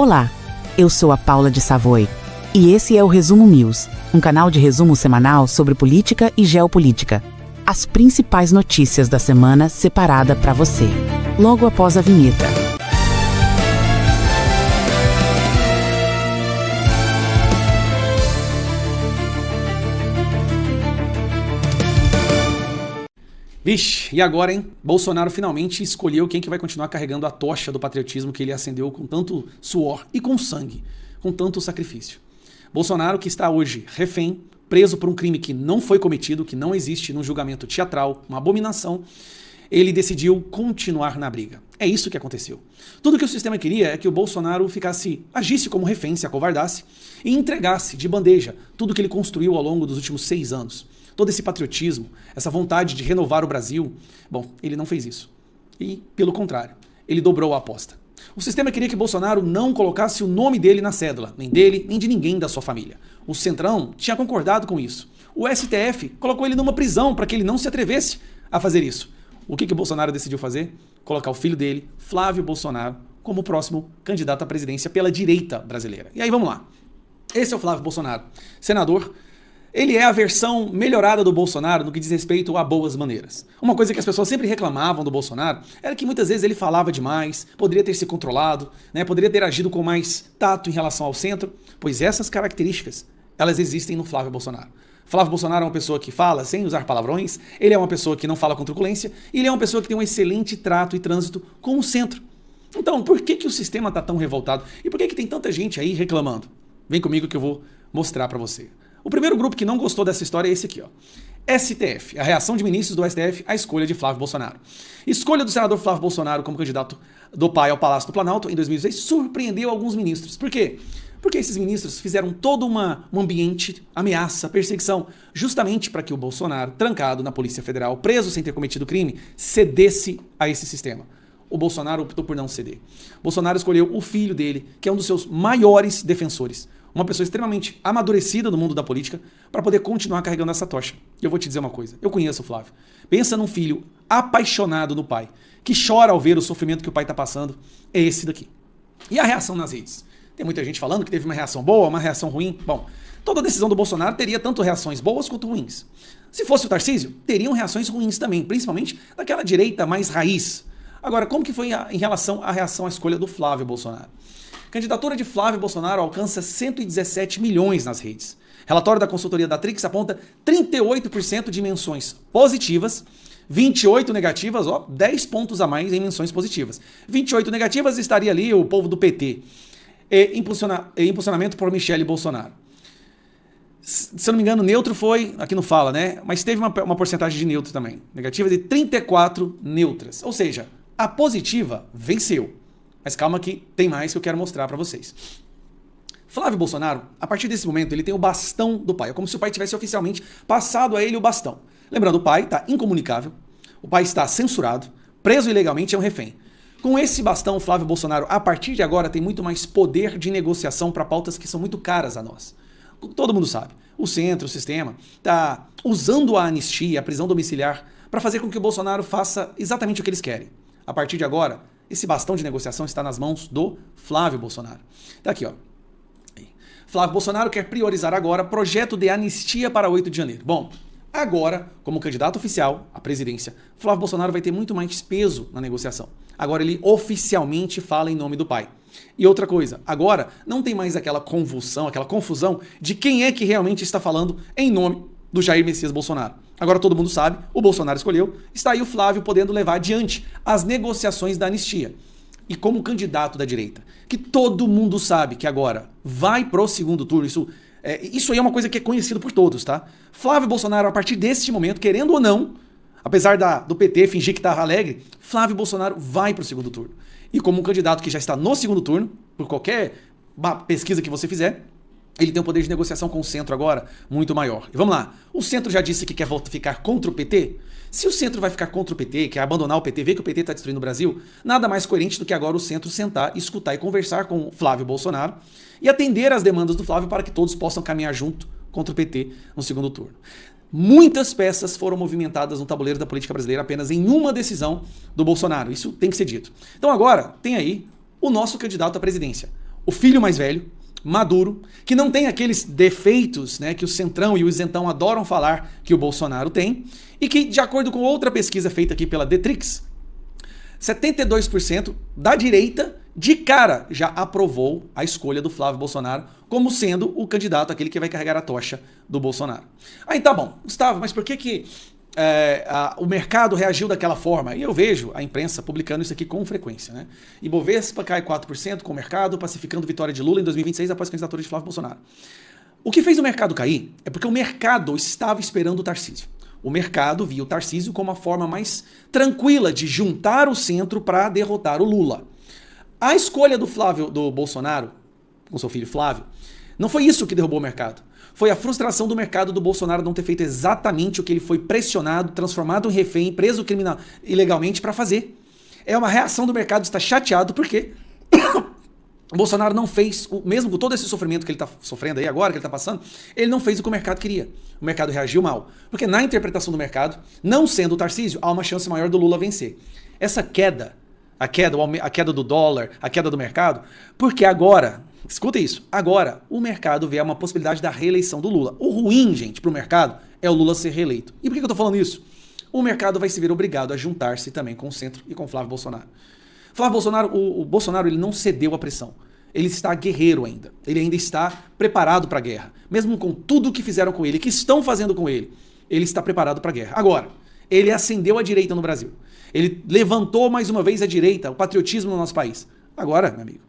Olá, eu sou a Paula de Savoy e esse é o Resumo News, um canal de resumo semanal sobre política e geopolítica. As principais notícias da semana separada para você, logo após a vinheta. Vixe, e agora, hein? Bolsonaro finalmente escolheu quem que vai continuar carregando a tocha do patriotismo que ele acendeu com tanto suor e com sangue, com tanto sacrifício. Bolsonaro, que está hoje refém, preso por um crime que não foi cometido, que não existe num julgamento teatral, uma abominação, ele decidiu continuar na briga. É isso que aconteceu. Tudo que o sistema queria é que o Bolsonaro agisse como refém, se acovardasse e entregasse de bandeja tudo que ele construiu ao longo dos últimos 6 anos. Todo esse patriotismo, essa vontade de renovar o Brasil, bom, ele não fez isso. E, pelo contrário, ele dobrou a aposta. O sistema queria que Bolsonaro não colocasse o nome dele na cédula, nem dele, nem de ninguém da sua família. O Centrão tinha concordado com isso. O STF colocou ele numa prisão para que ele não se atrevesse a fazer isso. O que o Bolsonaro decidiu fazer? Colocar o filho dele, Flávio Bolsonaro, como o próximo candidato à presidência pela direita brasileira. E aí vamos lá. Esse é o Flávio Bolsonaro, senador. Ele é a versão melhorada do Bolsonaro no que diz respeito a boas maneiras. Uma coisa que as pessoas sempre reclamavam do Bolsonaro era que muitas vezes ele falava demais, poderia ter se controlado, poderia ter agido com mais tato em relação ao centro, pois essas características, elas existem no Flávio Bolsonaro. Flávio Bolsonaro é uma pessoa que fala sem usar palavrões, ele é uma pessoa que não fala com truculência, e ele é uma pessoa que tem um excelente trato e trânsito com o centro. Então, por que o sistema está tão revoltado? E por que tem tanta gente aí reclamando? Vem comigo que eu vou mostrar para você. O primeiro grupo que não gostou dessa história é esse aqui, ó. STF, a reação de ministros do STF à escolha de Flávio Bolsonaro. Escolha do senador Flávio Bolsonaro como candidato do pai ao Palácio do Planalto em 2016 surpreendeu alguns ministros. Por quê? Porque esses ministros fizeram todo um ambiente, ameaça, perseguição, justamente para que o Bolsonaro, trancado na Polícia Federal, preso sem ter cometido crime, cedesse a esse sistema. O Bolsonaro optou por não ceder. Bolsonaro escolheu o filho dele, que é um dos seus maiores defensores, uma pessoa extremamente amadurecida no mundo da política, para poder continuar carregando essa tocha. E eu vou te dizer uma coisa, eu conheço o Flávio. Pensa num filho apaixonado no pai, que chora ao ver o sofrimento que o pai está passando, é esse daqui. E a reação nas redes? Tem muita gente falando que teve uma reação boa, uma reação ruim. Bom, toda decisão do Bolsonaro teria tanto reações boas quanto ruins. Se fosse o Tarcísio, teriam reações ruins também, principalmente daquela direita mais raiz. Agora, como que foi em relação à reação à escolha do Flávio Bolsonaro? A candidatura de Flávio Bolsonaro alcança 117 milhões nas redes. Relatório da consultoria da Trix aponta 38% de menções positivas, 28 negativas, 10 pontos a mais em menções positivas. 28 negativas estaria ali o povo do PT. Impulsionamento por Michele Bolsonaro. Se eu não me engano, neutro foi, aqui não fala, mas teve uma porcentagem de neutro também. Negativa de 34 neutras. Ou seja, a positiva venceu. Mas calma que tem mais que eu quero mostrar para vocês. Flávio Bolsonaro, a partir desse momento, ele tem o bastão do pai. É como se o pai tivesse oficialmente passado a ele o bastão. Lembrando, o pai está incomunicável, o pai está censurado, preso ilegalmente, é um refém. Com esse bastão, Flávio Bolsonaro, a partir de agora, tem muito mais poder de negociação para pautas que são muito caras a nós. Todo mundo sabe. O centro, o sistema, está usando a anistia, a prisão domiciliar, para fazer com que o Bolsonaro faça exatamente o que eles querem. A partir de agora, esse bastão de negociação está nas mãos do Flávio Bolsonaro. Tá aqui, ó. Flávio Bolsonaro quer priorizar agora projeto de anistia para 8 de janeiro. Bom, agora, como candidato oficial à presidência, Flávio Bolsonaro vai ter muito mais peso na negociação. Agora ele oficialmente fala em nome do pai. E outra coisa, agora não tem mais aquela convulsão, aquela confusão de quem é que realmente está falando em nome do Jair Messias Bolsonaro. Agora todo mundo sabe, o Bolsonaro escolheu, está aí o Flávio podendo levar adiante as negociações da anistia. E como candidato da direita, que todo mundo sabe que agora vai pro segundo turno, isso aí é uma coisa que é conhecido por todos, tá? Flávio Bolsonaro, a partir deste momento, querendo ou não, apesar do PT fingir que está alegre, Flávio Bolsonaro vai pro segundo turno. E como um candidato que já está no segundo turno, por qualquer pesquisa que você fizer, ele tem um poder de negociação com o centro agora muito maior. E vamos lá, o centro já disse que quer ficar contra o PT? Se o centro vai ficar contra o PT, quer abandonar o PT, ver que o PT está destruindo o Brasil, nada mais coerente do que agora o centro sentar, escutar e conversar com o Flávio Bolsonaro e atender às demandas do Flávio para que todos possam caminhar junto contra o PT no segundo turno. Muitas peças foram movimentadas no tabuleiro da política brasileira apenas em uma decisão do Bolsonaro. Isso tem que ser dito. Então agora tem aí o nosso candidato à presidência, o filho mais velho, Maduro, que não tem aqueles defeitos, né, que o Centrão e o Isentão adoram falar que o Bolsonaro tem, e que, de acordo com outra pesquisa feita aqui pela Detrix, 72% da direita de cara já aprovou a escolha do Flávio Bolsonaro como sendo o candidato, aquele que vai carregar a tocha do Bolsonaro. Aí tá bom, Gustavo, mas por que o mercado reagiu daquela forma? E eu vejo a imprensa publicando isso aqui com frequência, né? Ibovespa cai 4% com o mercado, pacificando vitória de Lula em 2026 após a candidatura de Flávio Bolsonaro. O que fez o mercado cair é porque o mercado estava esperando o Tarcísio. O mercado via o Tarcísio como a forma mais tranquila de juntar o centro para derrotar o Lula. A escolha do Bolsonaro, com seu filho Flávio, não foi isso que derrubou o mercado. Foi a frustração do mercado do Bolsonaro não ter feito exatamente o que ele foi pressionado, transformado em refém, preso criminal ilegalmente para fazer. É uma reação do mercado, está chateado porque o Bolsonaro não fez, mesmo com todo esse sofrimento que ele está sofrendo aí agora, que ele está passando, ele não fez o que o mercado queria. O mercado reagiu mal. Porque na interpretação do mercado, não sendo o Tarcísio, há uma chance maior do Lula vencer. Essa queda, a queda do dólar, a queda do mercado, porque agora, escuta isso, agora o mercado vê uma possibilidade da reeleição do Lula. O ruim, gente, para o mercado é o Lula ser reeleito. E por que eu estou falando isso? O mercado vai se ver obrigado a juntar-se também com o centro e com o Flávio Bolsonaro. Flávio Bolsonaro, o Bolsonaro ele não cedeu à pressão. Ele está guerreiro ainda. Ele ainda está preparado para a guerra. Mesmo com tudo que fizeram com ele, que estão fazendo com ele, ele está preparado para a guerra. Agora, ele acendeu a direita no Brasil. Ele levantou mais uma vez a direita, o patriotismo no nosso país. Agora, meu amigo,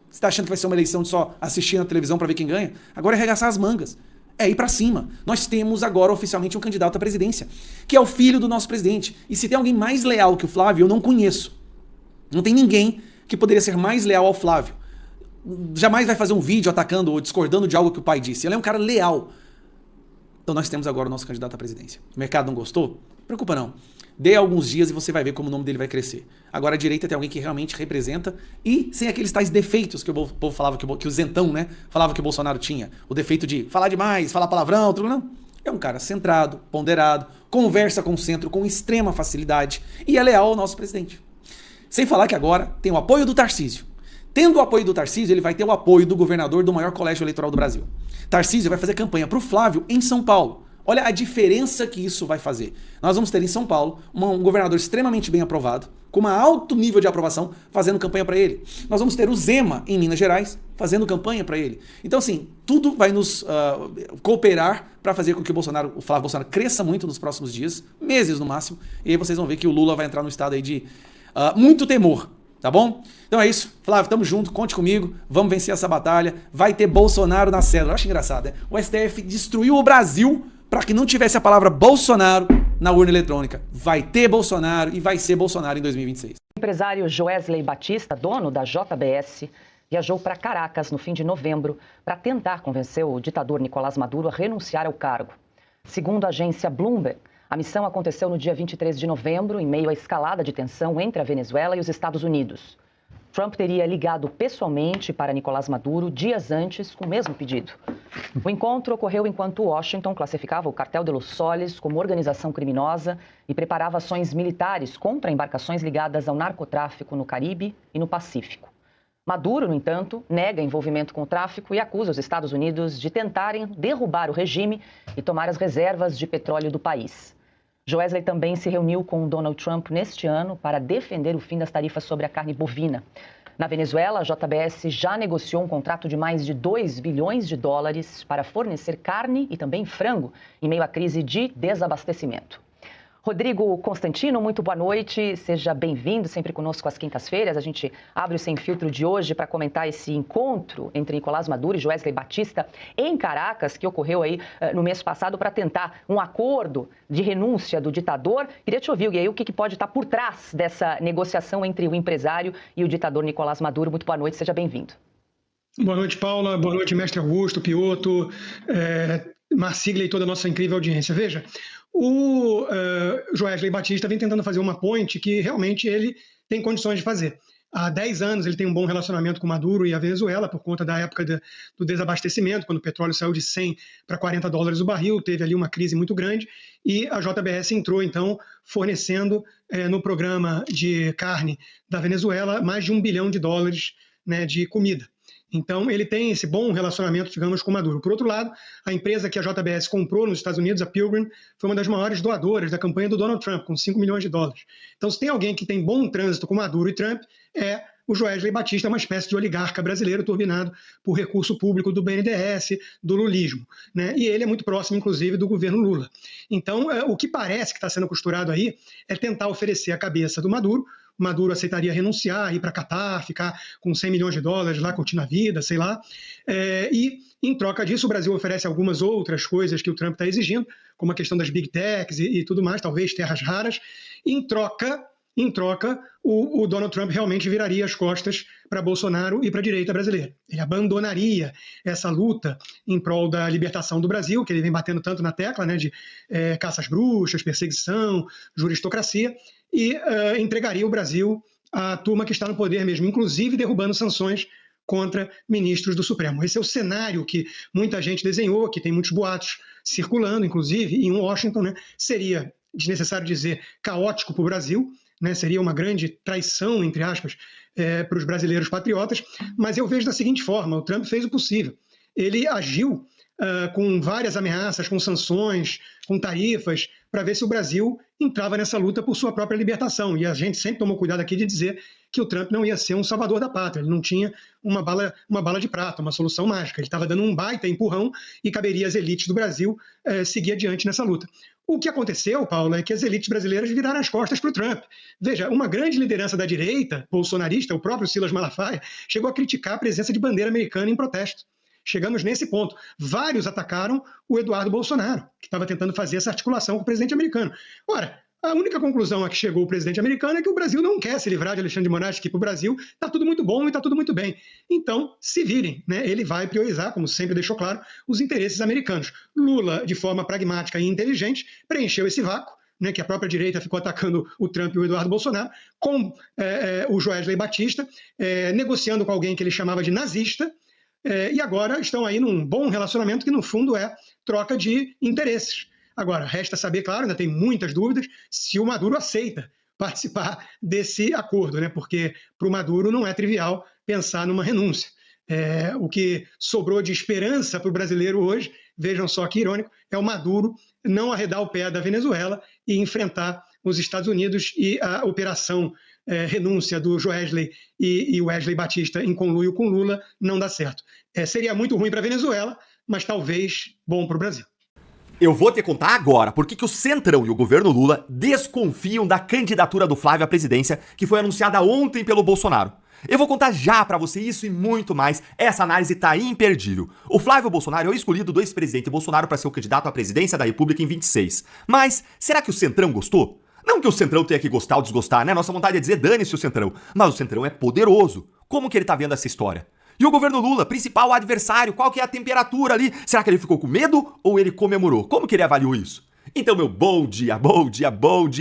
você está achando que vai ser uma eleição de só assistir na televisão para ver quem ganha? Agora é arregaçar as mangas. É ir para cima. Nós temos agora oficialmente um candidato à presidência, que é o filho do nosso presidente. E se tem alguém mais leal que o Flávio, eu não conheço. Não tem ninguém que poderia ser mais leal ao Flávio. Jamais vai fazer um vídeo atacando ou discordando de algo que o pai disse. Ele é um cara leal. Então nós temos agora o nosso candidato à presidência. O mercado não gostou? Não preocupa não. Dê alguns dias e você vai ver como o nome dele vai crescer. Agora a direita tem alguém que realmente representa e sem aqueles tais defeitos que o povo falava, que o Zentão, né, falava que o Bolsonaro tinha. O defeito de falar demais, falar palavrão, tudo não. É um cara centrado, ponderado, conversa com o centro com extrema facilidade e é leal ao nosso presidente. Sem falar que agora tem o apoio do Tarcísio. Tendo o apoio do Tarcísio, ele vai ter o apoio do governador do maior colégio eleitoral do Brasil. Tarcísio vai fazer campanha para o Flávio em São Paulo. Olha a diferença que isso vai fazer. Nós vamos ter em São Paulo um governador extremamente bem aprovado, com um alto nível de aprovação, fazendo campanha para ele. Nós vamos ter o Zema em Minas Gerais, fazendo campanha para ele. Então, assim, tudo vai nos cooperar para fazer com que o Flávio Bolsonaro cresça muito nos próximos dias, meses no máximo, e aí vocês vão ver que o Lula vai entrar num estado aí de muito temor, tá bom? Então é isso, Flávio, tamo junto, conte comigo, vamos vencer essa batalha, vai ter Bolsonaro na cédula. Eu acho engraçado, né? O STF destruiu o Brasil para que não tivesse a palavra Bolsonaro na urna eletrônica. Vai ter Bolsonaro e vai ser Bolsonaro em 2026. O empresário Joesley Batista, dono da JBS, viajou para Caracas no fim de novembro para tentar convencer o ditador Nicolás Maduro a renunciar ao cargo. Segundo a agência Bloomberg, a missão aconteceu no dia 23 de novembro, em meio à escalada de tensão entre a Venezuela e os Estados Unidos. Trump teria ligado pessoalmente para Nicolás Maduro dias antes com o mesmo pedido. O encontro ocorreu enquanto Washington classificava o Cartel de Los Soles como organização criminosa e preparava ações militares contra embarcações ligadas ao narcotráfico no Caribe e no Pacífico. Maduro, no entanto, nega envolvimento com o tráfico e acusa os Estados Unidos de tentarem derrubar o regime e tomar as reservas de petróleo do país. Joesley também se reuniu com Donald Trump neste ano para defender o fim das tarifas sobre a carne bovina. Na Venezuela, a JBS já negociou um contrato de mais de 2 bilhões de dólares para fornecer carne e também frango em meio à crise de desabastecimento. Rodrigo Constantino, muito boa noite, seja bem-vindo sempre conosco às quintas-feiras. A gente abre o Sem Filtro de hoje para comentar esse encontro entre Nicolás Maduro e Joesley Batista em Caracas, que ocorreu aí no mês passado para tentar um acordo de renúncia do ditador. Queria te ouvir, e aí, o que pode estar por trás dessa negociação entre o empresário e o ditador Nicolás Maduro. Muito boa noite, seja bem-vindo. Boa noite, Paula. Boa noite, mestre Augusto, Piotto, Marcília e toda a nossa incrível audiência. Veja, o Joesley Batista vem tentando fazer uma ponte que realmente ele tem condições de fazer. Há 10 anos ele tem um bom relacionamento com Maduro e a Venezuela por conta da época do desabastecimento, quando o petróleo saiu de 100 para 40 dólares o barril, teve ali uma crise muito grande e a JBS entrou então fornecendo no programa de carne da Venezuela mais de $1 bilhão, né, de comida. Então, ele tem esse bom relacionamento, digamos, com Maduro. Por outro lado, a empresa que a JBS comprou nos Estados Unidos, a Pilgrim, foi uma das maiores doadoras da campanha do Donald Trump, com $5 milhões. Então, se tem alguém que tem bom trânsito com Maduro e Trump, é o Joesley Batista, uma espécie de oligarca brasileiro turbinado por recurso público do BNDES, do lulismo, né? E ele é muito próximo, inclusive, do governo Lula. Então, o que parece que está sendo costurado aí é tentar oferecer a cabeça do Maduro. Maduro aceitaria renunciar, ir para Catar, ficar com $100 milhões lá, curtindo a vida, sei lá. E, em troca disso, o Brasil oferece algumas outras coisas que o Trump está exigindo, como a questão das big techs e tudo mais, talvez terras raras. Em troca, o Donald Trump realmente viraria as costas para Bolsonaro e para a direita brasileira. Ele abandonaria essa luta em prol da libertação do Brasil, que ele vem batendo tanto na tecla, né, de caça às bruxas, perseguição, juristocracia, e entregaria o Brasil à turma que está no poder mesmo, inclusive derrubando sanções contra ministros do Supremo. Esse é o cenário que muita gente desenhou, que tem muitos boatos circulando, inclusive, em Washington, né? Seria, desnecessário dizer, caótico para o Brasil, né? Seria uma grande traição, entre aspas, para os brasileiros patriotas, mas eu vejo da seguinte forma: o Trump fez o possível. Ele agiu com várias ameaças, com sanções, com tarifas, para ver se o Brasil entrava nessa luta por sua própria libertação. E a gente sempre tomou cuidado aqui de dizer que o Trump não ia ser um salvador da pátria, ele não tinha uma bala de prata, uma solução mágica. Ele estava dando um baita empurrão e caberia às elites do Brasil seguir adiante nessa luta. O que aconteceu, Paulo, é que as elites brasileiras viraram as costas para o Trump. Veja, uma grande liderança da direita, bolsonarista, o próprio Silas Malafaia, chegou a criticar a presença de bandeira americana em protesto. Chegamos nesse ponto. Vários atacaram o Eduardo Bolsonaro, que estava tentando fazer essa articulação com o presidente americano. Ora, a única conclusão a que chegou o presidente americano é que o Brasil não quer se livrar de Alexandre de Moraes, que para o Brasil está tudo muito bom e está tudo muito bem. Então, se virem, né? Ele vai priorizar, como sempre deixou claro, os interesses americanos. Lula, de forma pragmática e inteligente, preencheu esse vácuo, né, que a própria direita ficou atacando o Trump e o Eduardo Bolsonaro, com o Joesley Batista, negociando com alguém que ele chamava de nazista, e agora estão aí num bom relacionamento que, no fundo, é troca de interesses. Agora, resta saber, claro, ainda tem muitas dúvidas, se o Maduro aceita participar desse acordo, né? Porque para o Maduro não é trivial pensar numa renúncia. O que sobrou de esperança para o brasileiro hoje, vejam só que irônico, é o Maduro não arredar o pé da Venezuela e enfrentar os Estados Unidos, e a operação renúncia do Joesley e Wesley Batista em conluio com Lula não dá certo. Seria muito ruim para a Venezuela, mas talvez bom para o Brasil. Eu vou te contar agora por que o Centrão e o governo Lula desconfiam da candidatura do Flávio à presidência que foi anunciada ontem pelo Bolsonaro. Eu vou contar já pra você isso e muito mais. Essa análise tá imperdível. O Flávio Bolsonaro é o escolhido do ex-presidente Bolsonaro para ser o candidato à presidência da República em 26. Mas será que o Centrão gostou? Não que o Centrão tenha que gostar ou desgostar, né? Nossa vontade é dizer dane-se o Centrão. Mas o Centrão é poderoso. Como que ele tá vendo essa história? E o governo Lula, principal adversário, qual que é a temperatura ali? Será que ele ficou com medo ou ele comemorou? Como que ele avaliou isso? Então, meu bom dia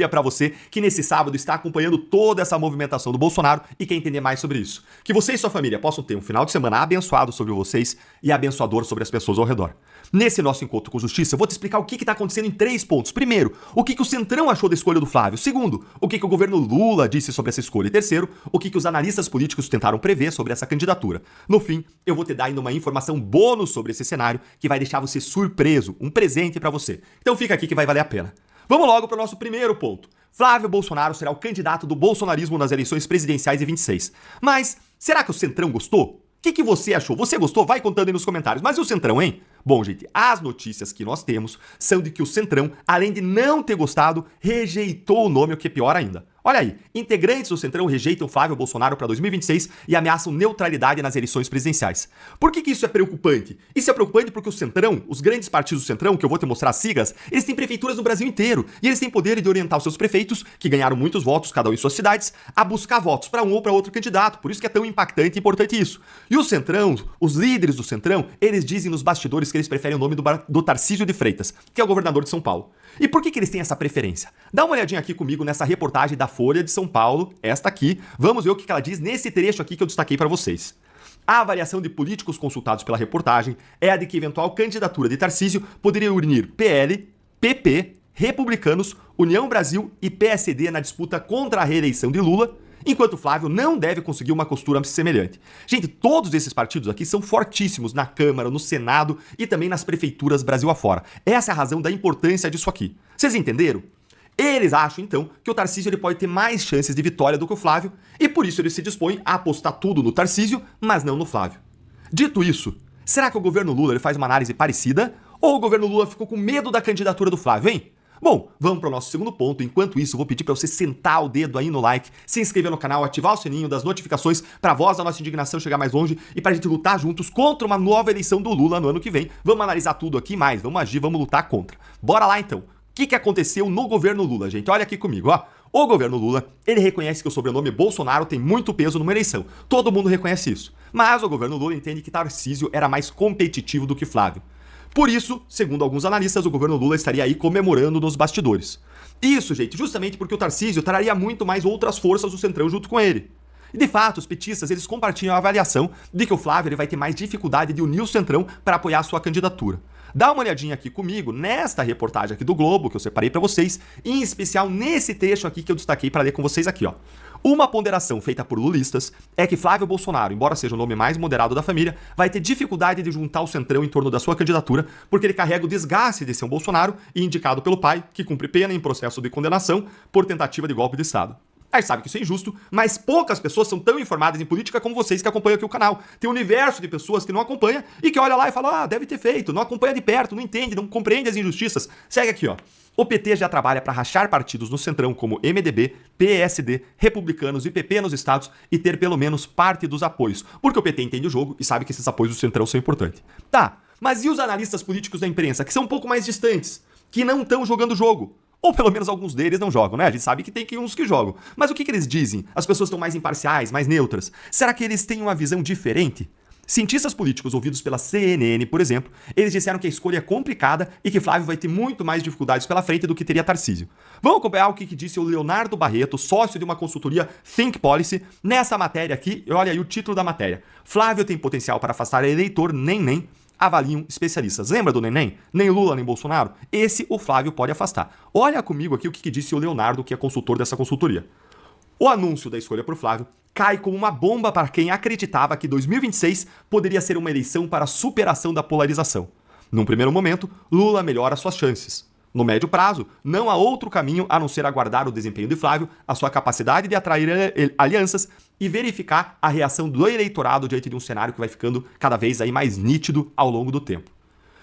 pra você que nesse sábado está acompanhando toda essa movimentação do Bolsonaro e quer entender mais sobre isso. Que você e sua família possam ter um final de semana abençoado sobre vocês e abençoador sobre as pessoas ao redor. Nesse nosso encontro com justiça, eu vou te explicar o que está acontecendo em 3 pontos. Primeiro, o que o Centrão achou da escolha do Flávio. Segundo, o que o governo Lula disse sobre essa escolha. E terceiro, o que os analistas políticos tentaram prever sobre essa candidatura. No fim, eu vou te dar ainda uma informação bônus sobre esse cenário que vai deixar você surpreso, um presente para você. Então fica aqui que vai valer a pena. Vamos logo para o nosso primeiro ponto. Flávio Bolsonaro será o candidato do bolsonarismo nas eleições presidenciais de 26. Mas será que o Centrão gostou? O que você achou? Você gostou? Vai contando aí nos comentários. Mas e o Centrão, hein? Bom, gente, as notícias que nós temos são de que o Centrão, além de não ter gostado, rejeitou o nome, o que é pior ainda. Olha aí, integrantes do Centrão rejeitam Flávio Bolsonaro para 2026 e ameaçam neutralidade nas eleições presidenciais. Por que isso é preocupante? Isso é preocupante porque o Centrão, os grandes partidos do Centrão, que eu vou te mostrar as siglas, eles têm prefeituras no Brasil inteiro e eles têm poder de orientar os seus prefeitos, que ganharam muitos votos, cada um em suas cidades, a buscar votos para um ou para outro candidato. Por isso que é tão impactante e importante isso. E o Centrão, os líderes do Centrão, eles dizem nos bastidores que eles preferem o nome do Tarcísio de Freitas, que é o governador de São Paulo. E por que eles têm essa preferência? Dá uma olhadinha aqui comigo nessa reportagem da Folha de São Paulo, esta aqui. Vamos ver o que ela diz nesse trecho aqui que eu destaquei para vocês. A avaliação de políticos consultados pela reportagem é a de que eventual candidatura de Tarcísio poderia unir PL, PP, Republicanos, União Brasil e PSD na disputa contra a reeleição de Lula, enquanto Flávio não deve conseguir uma costura semelhante. Gente, todos esses partidos aqui são fortíssimos na Câmara, no Senado e também nas prefeituras Brasil afora. Essa é a razão da importância disso aqui. Vocês entenderam? Eles acham, então, que o Tarcísio ele pode ter mais chances de vitória do que o Flávio e por isso ele se dispõe a apostar tudo no Tarcísio, mas não no Flávio. Dito isso, será que o governo Lula ele faz uma análise parecida ou o governo Lula ficou com medo da candidatura do Flávio, hein? Bom, vamos para o nosso segundo ponto. Enquanto isso, eu vou pedir para você sentar o dedo aí no like, se inscrever no canal, ativar o sininho das notificações para a voz da nossa indignação chegar mais longe e para a gente lutar juntos contra uma nova eleição do Lula no ano que vem. Vamos analisar tudo aqui mais, vamos agir, vamos lutar contra. Bora lá então. O que aconteceu no governo Lula, gente? Olha aqui comigo, ó. O governo Lula, ele reconhece que o sobrenome Bolsonaro tem muito peso numa eleição. Todo mundo reconhece isso. Mas o governo Lula entende que Tarcísio era mais competitivo do que Flávio. Por isso, segundo alguns analistas, o governo Lula estaria aí comemorando nos bastidores. Isso, gente, justamente porque o Tarcísio traria muito mais outras forças do Centrão junto com ele. E de fato, os petistas, eles compartilham a avaliação de que o Flávio ele vai ter mais dificuldade de unir o Centrão para apoiar a sua candidatura. Dá uma olhadinha aqui comigo nesta reportagem aqui do Globo, que eu separei para vocês, em especial nesse trecho aqui que eu destaquei para ler com vocês aqui, ó. Uma ponderação feita por lulistas é que Flávio Bolsonaro, embora seja o nome mais moderado da família, vai ter dificuldade de juntar o Centrão em torno da sua candidatura, porque ele carrega o desgaste de ser um Bolsonaro e indicado pelo pai, que cumpre pena em processo de condenação por tentativa de golpe de Estado. A gente sabe que isso é injusto, mas poucas pessoas são tão informadas em política como vocês que acompanham aqui o canal. Tem um universo de pessoas que não acompanham e que olha lá e fala, deve ter feito, não acompanha de perto, não entende, não compreende as injustiças. Segue aqui, ó. O PT já trabalha para rachar partidos no Centrão como MDB, PSD, Republicanos e PP nos estados e ter pelo menos parte dos apoios, porque o PT entende o jogo e sabe que esses apoios do Centrão são importantes. Tá, mas e os analistas políticos da imprensa, que são um pouco mais distantes, que não estão jogando o jogo? Ou pelo menos alguns deles não jogam, né? A gente sabe que tem uns que jogam. Mas o que eles dizem? As pessoas estão mais imparciais, mais neutras. Será que eles têm uma visão diferente? Cientistas políticos ouvidos pela CNN, por exemplo, eles disseram que a escolha é complicada e que Flávio vai ter muito mais dificuldades pela frente do que teria Tarcísio. Vamos acompanhar o que disse o Leonardo Barreto, sócio de uma consultoria Think Policy, nessa matéria aqui. Olha aí o título da matéria. Flávio tem potencial para afastar eleitor nem avaliam especialistas. Lembra do Neném? Nem Lula, nem Bolsonaro? Esse o Flávio pode afastar. Olha comigo aqui o que disse o Leonardo, que é consultor dessa consultoria. O anúncio da escolha por Flávio cai como uma bomba para quem acreditava que 2026 poderia ser uma eleição para a superação da polarização. Num primeiro momento, Lula melhora suas chances. No médio prazo, não há outro caminho a não ser aguardar o desempenho de Flávio, a sua capacidade de atrair alianças e verificar a reação do eleitorado diante de um cenário que vai ficando cada vez aí mais nítido ao longo do tempo.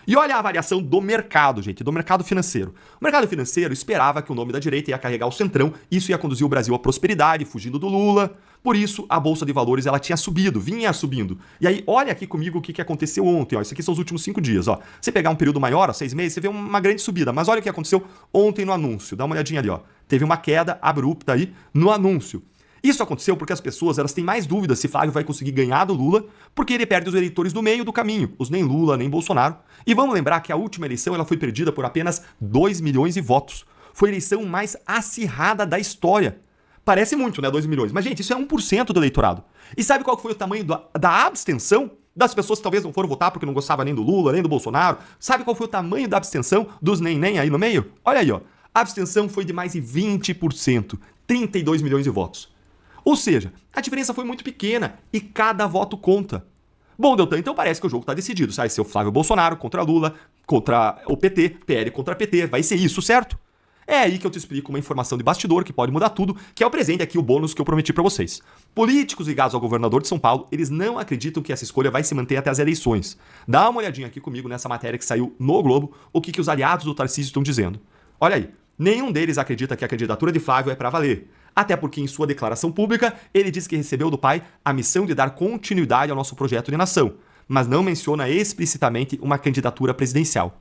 E olha a variação do mercado, gente, do mercado financeiro. O mercado financeiro esperava que o nome da direita ia carregar o Centrão, isso ia conduzir o Brasil à prosperidade, fugindo do Lula. Por isso, a Bolsa de Valores ela tinha subido, vinha subindo. E aí, olha aqui comigo o que aconteceu ontem. Ó. Isso aqui são os últimos 5 dias. Ó. Você pegar um período maior, ó, 6 meses, você vê uma grande subida. Mas olha o que aconteceu ontem no anúncio. Dá uma olhadinha ali. Ó. Teve uma queda abrupta aí no anúncio. Isso aconteceu porque as pessoas elas têm mais dúvidas se Flávio vai conseguir ganhar do Lula, porque ele perde os eleitores do meio do caminho, os nem Lula, nem Bolsonaro. E vamos lembrar que a última eleição ela foi perdida por apenas 2 milhões de votos. Foi a eleição mais acirrada da história. Parece muito, né, 2 milhões. Mas, gente, isso é 1% do eleitorado. E sabe qual foi o tamanho da abstenção das pessoas que talvez não foram votar porque não gostavam nem do Lula, nem do Bolsonaro? Sabe qual foi o tamanho da abstenção dos nem aí no meio? Olha aí, ó. A abstenção foi de mais de 20%. 32 milhões de votos. Ou seja, a diferença foi muito pequena e cada voto conta. Bom, Deltan, então parece que o jogo está decidido. Vai ser o Flávio Bolsonaro contra Lula, contra o PT, PL contra PT. Vai ser isso, certo? É aí que eu te explico uma informação de bastidor que pode mudar tudo, que é o presente aqui, o bônus que eu prometi para vocês. Políticos ligados ao governador de São Paulo, eles não acreditam que essa escolha vai se manter até as eleições. Dá uma olhadinha aqui comigo nessa matéria que saiu no Globo, o que os aliados do Tarcísio estão dizendo. Olha aí, nenhum deles acredita que a candidatura de Flávio é para valer. Até porque em sua declaração pública, ele diz que recebeu do pai a missão de dar continuidade ao nosso projeto de nação, mas não menciona explicitamente uma candidatura presidencial.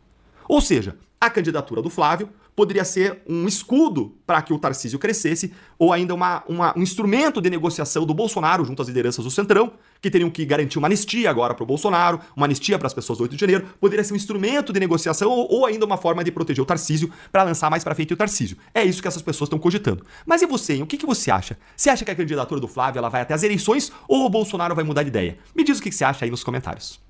Ou seja, a candidatura do Flávio poderia ser um escudo para que o Tarcísio crescesse, ou ainda um instrumento de negociação do Bolsonaro junto às lideranças do Centrão, que teriam que garantir uma anistia agora para o Bolsonaro, uma anistia para as pessoas do 8 de janeiro, poderia ser um instrumento de negociação ou ainda uma forma de proteger o Tarcísio para lançar mais para frente o Tarcísio. É isso que essas pessoas estão cogitando. Mas e você, hein? O que você acha? Você acha que a candidatura do Flávio ela vai até as eleições ou o Bolsonaro vai mudar de ideia? Me diz o que você acha aí nos comentários.